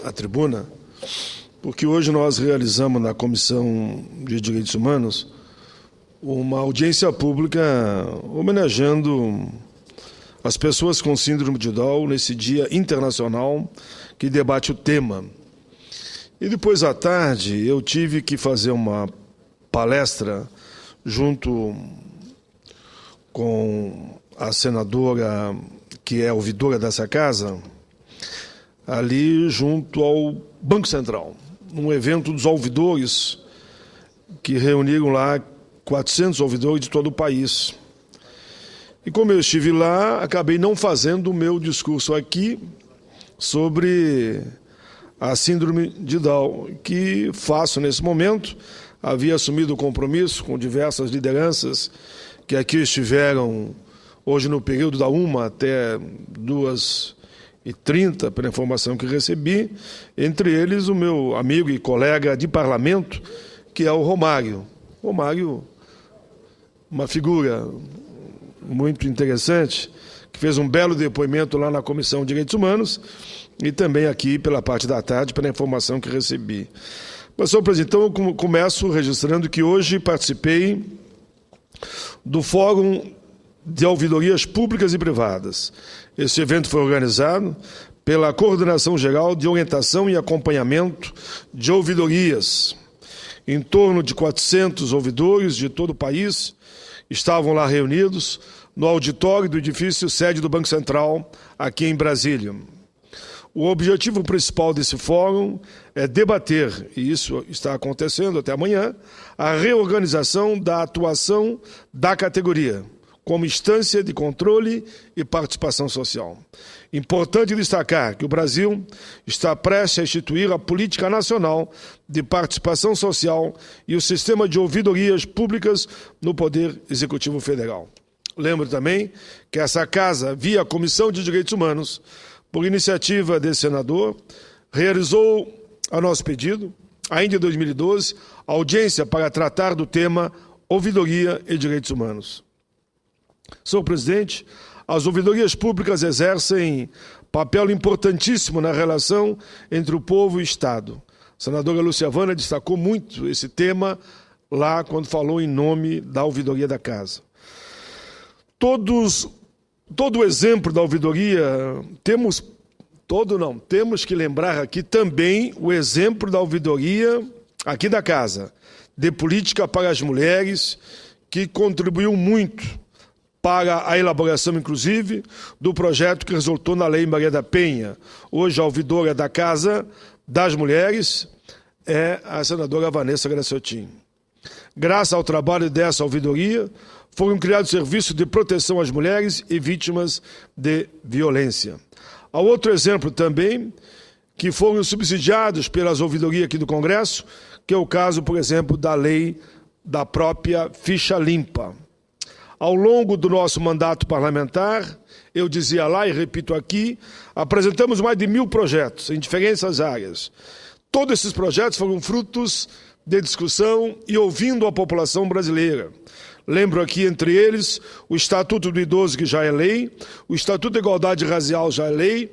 à tribuna, porque hoje nós realizamos na Comissão de Direitos Humanos uma audiência pública homenageando as pessoas com síndrome de Down nesse Dia Internacional que debate o tema. E depois à tarde eu tive que fazer uma palestra junto com a senadora que é ouvidora dessa casa, ali junto ao Banco Central, num evento dos ouvidores que reuniram lá 400 ouvidores de todo o país. E como eu estive lá, acabei não fazendo o meu discurso aqui sobre a síndrome de Down, que faço nesse momento. Havia assumido o compromisso com diversas lideranças que aqui estiveram hoje no período da 1 até 2h30, pela informação que recebi, entre eles o meu amigo e colega de parlamento, que é o Romário. Romário, uma figura muito interessante, que fez um belo depoimento lá na Comissão de Direitos Humanos e também aqui pela parte da tarde, pela informação que recebi. Mas, senhor presidente, então eu começo registrando que hoje participei do Fórum de Ouvidorias Públicas e Privadas. Esse evento foi organizado pela Coordenação Geral de Orientação e Acompanhamento de Ouvidorias. Em torno de 400 ouvidores de todo o país estavam lá reunidos no auditório do edifício sede do Banco Central, aqui em Brasília. O objetivo principal desse fórum é debater, e isso está acontecendo até amanhã, a reorganização da atuação da categoria, como instância de controle e participação social. Importante destacar que o Brasil está prestes a instituir a Política Nacional de Participação Social e o Sistema de Ouvidorias Públicas no Poder Executivo Federal. Lembro também que essa casa, via Comissão de Direitos Humanos, por iniciativa desse senador, realizou, a nosso pedido, ainda em 2012, audiência para tratar do tema ouvidoria e direitos humanos. Senhor presidente, as ouvidorias públicas exercem papel importantíssimo na relação entre o povo e o Estado. A senadora Lúcia Havana destacou muito esse tema lá quando falou em nome da ouvidoria da casa. Todo o exemplo da ouvidoria, temos que lembrar aqui também o exemplo da ouvidoria aqui da casa, de política para as mulheres, que contribuiu muito para a elaboração, inclusive, do projeto que resultou na Lei Maria da Penha. Hoje, a ouvidora da Casa das Mulheres é a senadora Vanessa Graciotin. Graças ao trabalho dessa ouvidoria, foram criados serviços de proteção às mulheres e vítimas de violência. Há outro exemplo também, que foram subsidiados pelas ouvidorias aqui do Congresso, que é o caso, por exemplo, da lei da própria ficha limpa. Ao longo do nosso mandato parlamentar, eu dizia lá e repito aqui, apresentamos mais de 1000 projetos em diferentes áreas. Todos esses projetos foram frutos de discussão e ouvindo a população brasileira. Lembro aqui, entre eles, o Estatuto do Idoso, que já é lei, o Estatuto da Igualdade Racial já é lei,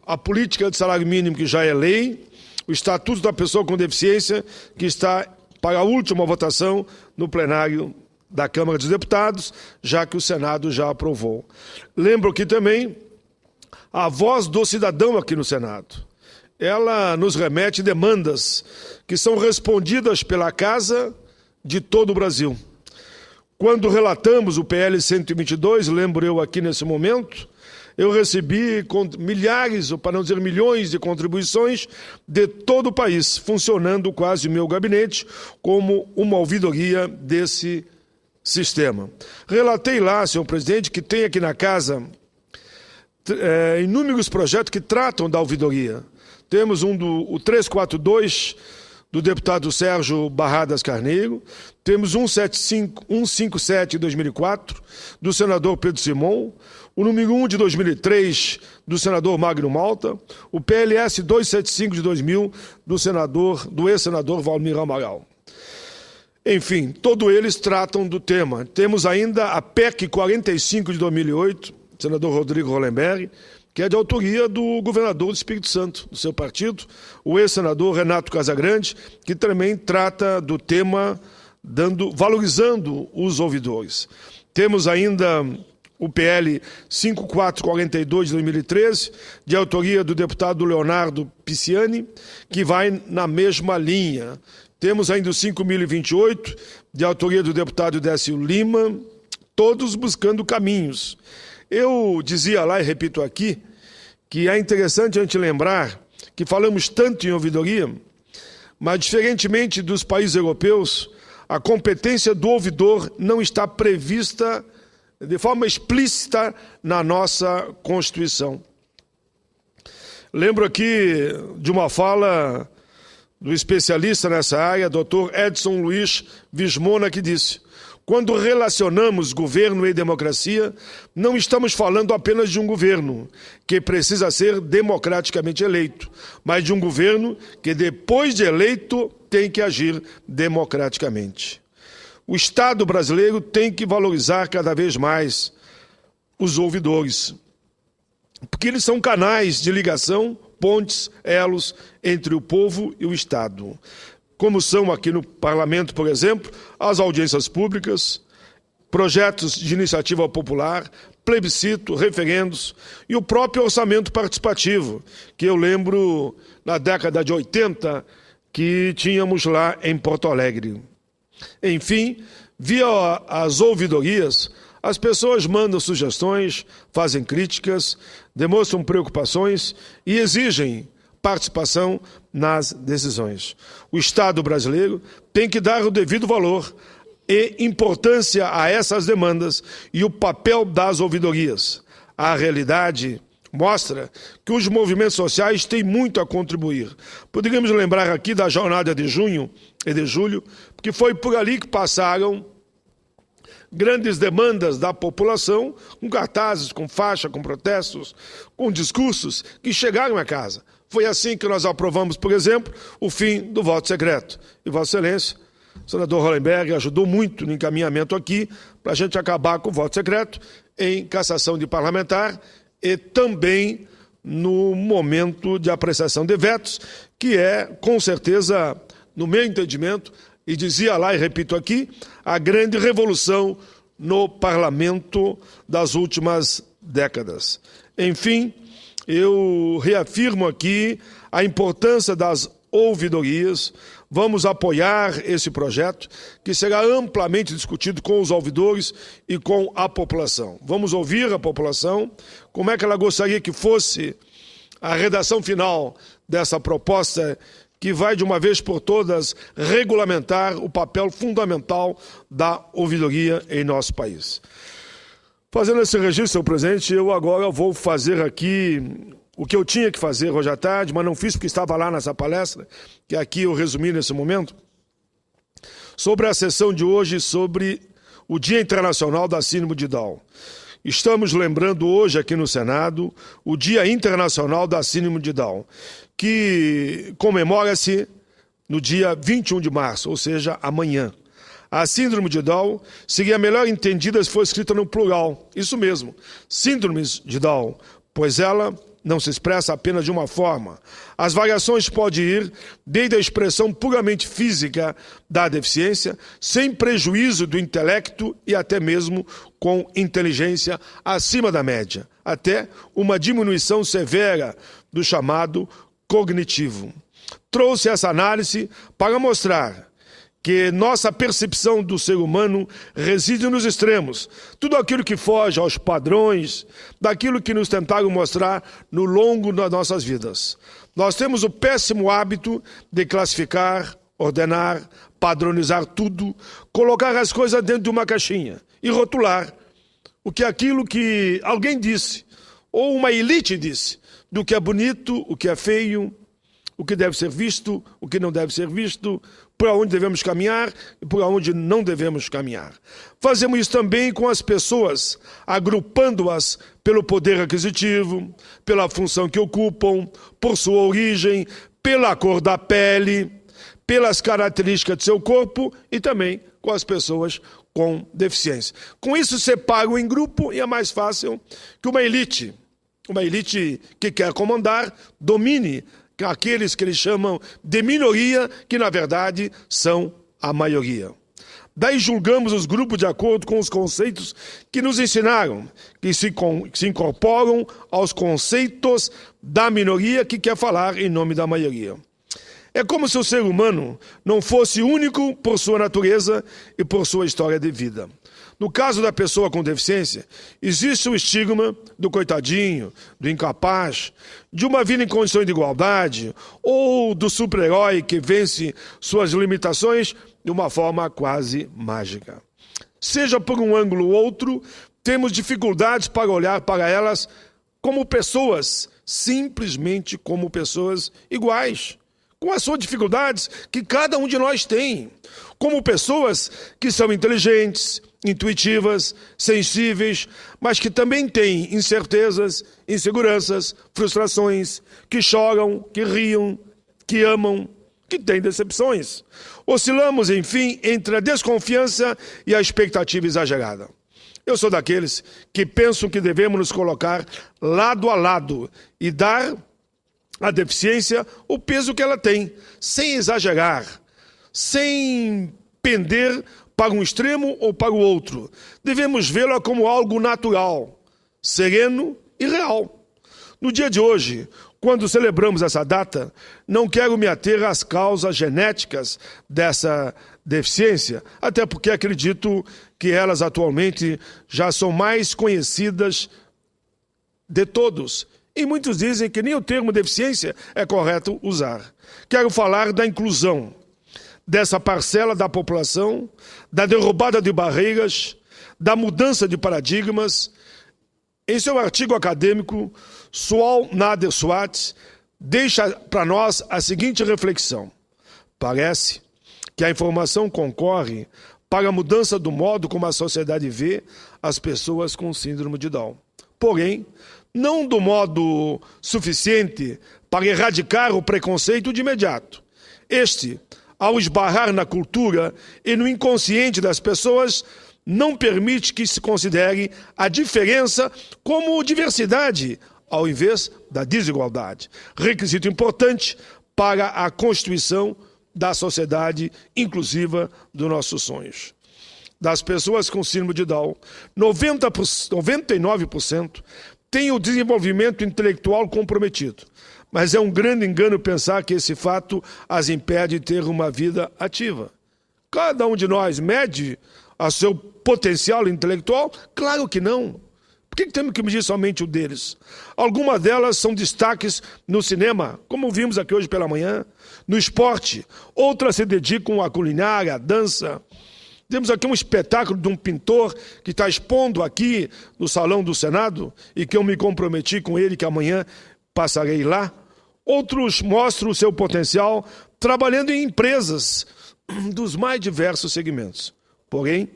a Política de Salário Mínimo, que já é lei, o Estatuto da Pessoa com Deficiência, que está para a última votação no plenário da Câmara dos Deputados, já que o Senado já aprovou. Lembro aqui também a voz do cidadão aqui no Senado. Ela nos remete demandas que são respondidas pela Casa de todo o Brasil. Quando relatamos o PL 122, lembro eu aqui nesse momento, eu recebi milhares, ou para não dizer milhões, de contribuições de todo o país, funcionando quase o meu gabinete como uma ouvidoria desse sistema. Relatei lá, senhor presidente, que tem aqui na casa inúmeros projetos que tratam da ouvidoria. Temos o 342 do deputado Sérgio Barradas Carneiro, temos 157 de 2004 do senador Pedro Simon, o número 1 de 2003 do senador Magno Malta, o PLS 275 de 2000 do ex-senador Valmir Amaral. Enfim, todos eles tratam do tema. Temos ainda a PEC 45 de 2008, senador Rodrigo Hollenberg, que é de autoria do governador do Espírito Santo, do seu partido, o ex-senador Renato Casagrande, que também trata do tema valorizando os ouvidores. Temos ainda o PL 5442 de 2013, de autoria do deputado Leonardo Pisciani, que vai na mesma linha. Temos ainda o 5028, de autoria do deputado Décio Lima, todos buscando caminhos. Eu dizia lá e repito aqui que é interessante a gente lembrar que falamos tanto em ouvidoria, mas diferentemente dos países europeus, a competência do ouvidor não está prevista de forma explícita na nossa Constituição. Lembro aqui de uma fala do especialista nessa área, Dr. Edson Luiz Vismona, que disse: quando relacionamos governo e democracia, não estamos falando apenas de um governo que precisa ser democraticamente eleito, mas de um governo que, depois de eleito, tem que agir democraticamente. O Estado brasileiro tem que valorizar cada vez mais os ouvidores, porque eles são canais de ligação, pontes, elos entre o povo e o Estado. Como são aqui no Parlamento, por exemplo, as audiências públicas, projetos de iniciativa popular, plebiscito, referendos e o próprio orçamento participativo, que eu lembro na década de 80 que tínhamos lá em Porto Alegre. Enfim, via as ouvidorias, as pessoas mandam sugestões, fazem críticas, demonstram preocupações e exigem participação nas decisões. O Estado brasileiro tem que dar o devido valor e importância a essas demandas e o papel das ouvidorias. A realidade mostra que os movimentos sociais têm muito a contribuir. Poderíamos lembrar aqui da jornada de junho e de julho, porque foi por ali que passaram grandes demandas da população, com cartazes, com faixa, com protestos, com discursos que chegaram a casa. Foi assim que nós aprovamos, por exemplo, o fim do voto secreto. E Vossa Excelência, o senador Hollenberg, ajudou muito no encaminhamento aqui para a gente acabar com o voto secreto em cassação de parlamentar e também no momento de apreciação de vetos, que é, com certeza, no meu entendimento, e dizia lá e repito aqui, a grande revolução no parlamento das últimas décadas. Enfim, eu reafirmo aqui a importância das ouvidorias. Vamos apoiar esse projeto, que será amplamente discutido com os ouvidores e com a população. Vamos ouvir a população, como é que ela gostaria que fosse a redação final dessa proposta, que vai, de uma vez por todas, regulamentar o papel fundamental da ouvidoria em nosso país. Fazendo esse registro, senhor presidente, eu agora vou fazer aqui o que eu tinha que fazer hoje à tarde, mas não fiz porque estava lá nessa palestra, que aqui eu resumi nesse momento, sobre a sessão de hoje sobre o Dia Internacional da Síndrome de Down. Estamos lembrando hoje aqui no Senado o Dia Internacional da Síndrome de Down, que comemora-se no dia 21 de março, ou seja, amanhã. A síndrome de Down seria melhor entendida se fosse escrita no plural. Isso mesmo, síndromes de Down, pois ela não se expressa apenas de uma forma. As variações podem ir desde a expressão puramente física da deficiência, sem prejuízo do intelecto e até mesmo com inteligência acima da média, até uma diminuição severa do chamado cognitivo. Trouxe essa análise para mostrar que nossa percepção do ser humano reside nos extremos. Tudo aquilo que foge aos padrões, daquilo que nos tentaram mostrar no longo das nossas vidas. Nós temos o péssimo hábito de classificar, ordenar, padronizar tudo, colocar as coisas dentro de uma caixinha e rotular o que é aquilo que alguém disse, ou uma elite disse, do que é bonito, o que é feio, o que deve ser visto, o que não deve ser visto, por onde devemos caminhar e por onde não devemos caminhar. Fazemos isso também com as pessoas, agrupando-as pelo poder aquisitivo, pela função que ocupam, por sua origem, pela cor da pele, pelas características de seu corpo e também com as pessoas com deficiência. Com isso, separam em grupo e é mais fácil que uma elite Uma elite que quer comandar, domine aqueles que eles chamam de minoria, que na verdade são a maioria. Daí julgamos os grupos de acordo com os conceitos que nos ensinaram, que se incorporam aos conceitos da minoria que quer falar em nome da maioria. É como se o ser humano não fosse único por sua natureza e por sua história de vida. No caso da pessoa com deficiência, existe o estigma do coitadinho, do incapaz, de uma vida em condições de igualdade ou do super-herói que vence suas limitações de uma forma quase mágica. Seja por um ângulo ou outro, temos dificuldades para olhar para elas como pessoas, simplesmente como pessoas iguais, com as suas dificuldades que cada um de nós tem, como pessoas que são inteligentes, intuitivas, sensíveis, mas que também têm incertezas, inseguranças, frustrações, que choram, que riam, que amam, que têm decepções. Oscilamos, enfim, entre a desconfiança e a expectativa exagerada. Eu sou daqueles que pensam que devemos nos colocar lado a lado e dar à deficiência o peso que ela tem, sem exagerar, sem pender para um extremo ou para o outro. Devemos vê-la como algo natural, sereno e real. No dia de hoje, quando celebramos essa data, não quero me ater às causas genéticas dessa deficiência, até porque acredito que elas atualmente já são mais conhecidas de todos. E muitos dizem que nem o termo deficiência é correto usar. Quero falar da inclusão dessa parcela da população, da derrubada de barreiras, da mudança de paradigmas. Em seu artigo acadêmico, Sual Nader Swat deixa para nós a seguinte reflexão. Parece que a informação concorre para a mudança do modo como a sociedade vê as pessoas com síndrome de Down. Porém, não do modo suficiente para erradicar o preconceito de imediato. Este, ao esbarrar na cultura e no inconsciente das pessoas, não permite que se considere a diferença como diversidade, ao invés da desigualdade. Requisito importante para a constituição da sociedade inclusiva dos nossos sonhos. Das pessoas com síndrome de Down, 99% têm o desenvolvimento intelectual comprometido. Mas é um grande engano pensar que esse fato as impede de ter uma vida ativa. Cada um de nós mede o seu potencial intelectual? Claro que não. Por que temos que medir somente o deles? Algumas delas são destaques no cinema, como vimos aqui hoje pela manhã, no esporte. Outras se dedicam à culinária, à dança. Temos aqui um espetáculo de um pintor que está expondo aqui no Salão do Senado e que eu me comprometi com ele que amanhã passarei lá. Outros mostram o seu potencial trabalhando em empresas dos mais diversos segmentos. Porém,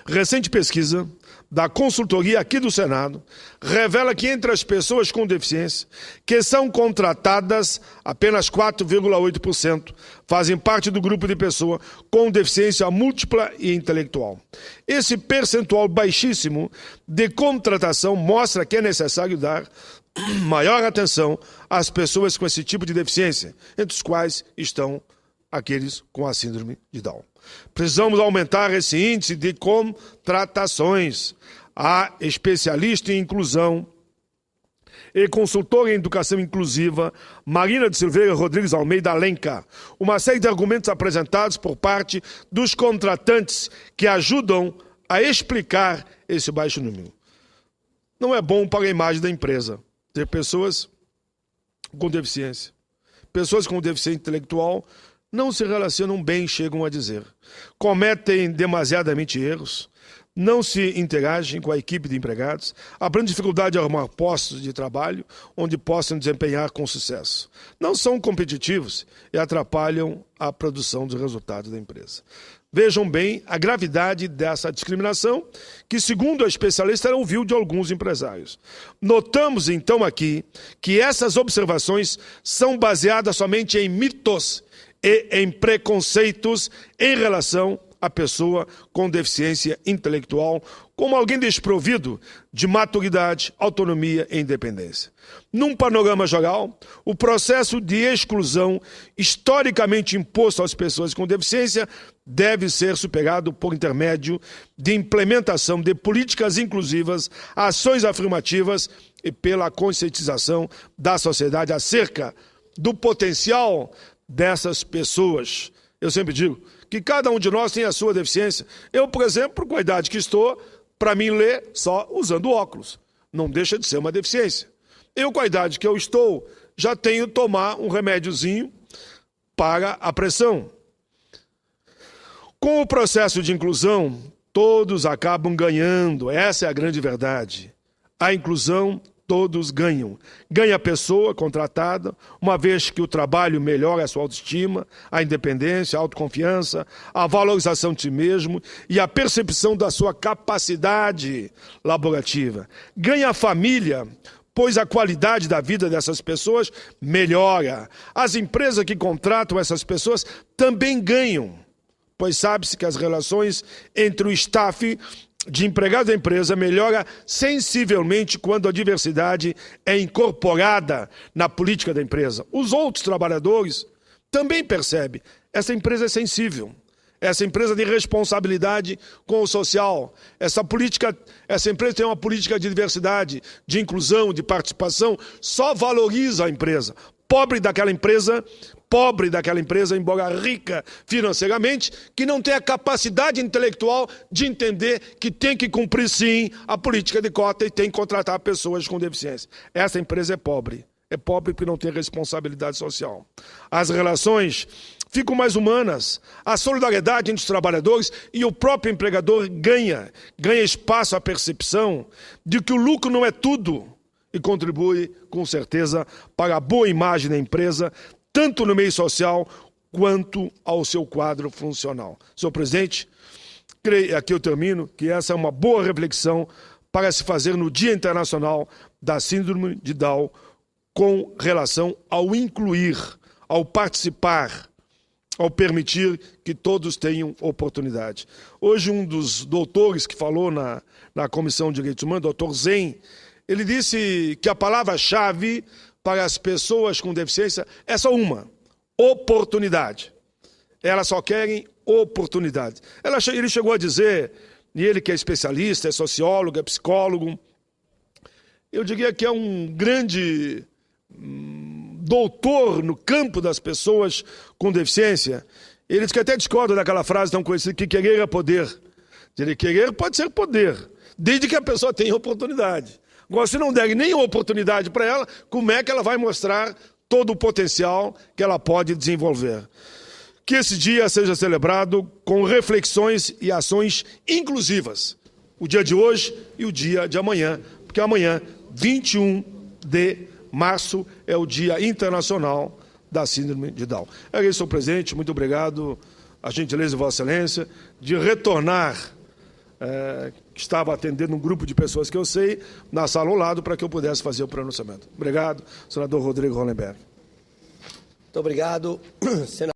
recente pesquisa da consultoria aqui do Senado revela que entre as pessoas com deficiência que são contratadas, apenas 4,8% fazem parte do grupo de pessoas com deficiência múltipla e intelectual. Esse percentual baixíssimo de contratação mostra que é necessário dar maior atenção às pessoas com esse tipo de deficiência, entre os quais estão aqueles com a síndrome de Down. Precisamos aumentar esse índice de contratações. A especialista em inclusão e consultora em educação inclusiva, Marina de Silveira Rodrigues Almeida Alencar, uma série de argumentos apresentados por parte dos contratantes que ajudam a explicar esse baixo número. Não é bom para a imagem da empresa ter pessoas com deficiência. Pessoas com deficiência intelectual não se relacionam bem, chegam a dizer. Cometem demasiadamente erros, não se interagem com a equipe de empregados, abrem dificuldade de arrumar postos de trabalho onde possam desempenhar com sucesso. Não são competitivos e atrapalham a produção dos resultados da empresa. Vejam bem a gravidade dessa discriminação, que, segundo a especialista, ela ouviu de alguns empresários. Notamos, então, aqui, que essas observações são baseadas somente em mitos e em preconceitos em relação a pessoa com deficiência intelectual como alguém desprovido de maturidade, autonomia e independência. Num panorama geral, o processo de exclusão historicamente imposto às pessoas com deficiência deve ser superado por intermédio de implementação de políticas inclusivas, ações afirmativas e pela conscientização da sociedade acerca do potencial dessas pessoas. Eu sempre digo que cada um de nós tem a sua deficiência. Eu, por exemplo, com a idade que estou, para mim ler só usando óculos. Não deixa de ser uma deficiência. Eu, com a idade que eu estou, já tenho que tomar um remédiozinho para a pressão. Com o processo de inclusão, todos acabam ganhando. Essa é a grande verdade. A inclusão, todos ganham. Ganha a pessoa contratada, uma vez que o trabalho melhora a sua autoestima, a independência, a autoconfiança, a valorização de si mesmo e a percepção da sua capacidade laborativa. Ganha a família, pois a qualidade da vida dessas pessoas melhora. As empresas que contratam essas pessoas também ganham, pois sabe-se que as relações entre o staff de empregados da empresa melhora sensivelmente quando a diversidade é incorporada na política da empresa. Os outros trabalhadores também percebem. Essa empresa é sensível. Essa empresa tem responsabilidade com o social. Essa empresa tem uma política de diversidade, de inclusão, de participação, só valoriza a empresa. Pobre daquela empresa, embora rica financeiramente, que não tem a capacidade intelectual de entender que tem que cumprir, sim, a política de cota e tem que contratar pessoas com deficiência. Essa empresa é pobre. É pobre porque não tem responsabilidade social. As relações ficam mais humanas. A solidariedade entre os trabalhadores e o próprio empregador ganha espaço à percepção de que o lucro não é tudo e contribui, com certeza, para a boa imagem da empresa, tanto no meio social quanto ao seu quadro funcional. Senhor presidente, creio, aqui eu termino, que essa é uma boa reflexão para se fazer no Dia Internacional da Síndrome de Down com relação ao incluir, ao participar, ao permitir que todos tenham oportunidade. Hoje um dos doutores que falou na Comissão de Direitos Humanos, doutor Zen, ele disse que a palavra-chave para as pessoas com deficiência é só uma: oportunidade. Elas só querem oportunidade. Ele chegou a dizer, e ele que é especialista, é sociólogo, é psicólogo, eu diria que é um grande doutor no campo das pessoas com deficiência. Ele diz que até discorda daquela frase tão conhecida, que querer é poder. Ele querer pode ser poder, desde que a pessoa tenha oportunidade. Agora, se não der nenhuma oportunidade para ela, como é que ela vai mostrar todo o potencial que ela pode desenvolver? Que esse dia seja celebrado com reflexões e ações inclusivas. O dia de hoje e o dia de amanhã, porque amanhã, 21 de março, é o Dia Internacional da Síndrome de Down. É isso, senhor presidente. Muito obrigado, a gentileza de Vossa Excelência, de retornar, que estava atendendo um grupo de pessoas que eu sei, na sala ao lado, para que eu pudesse fazer o pronunciamento. Obrigado, senador Rodrigo Hollenberg. Muito obrigado, senador.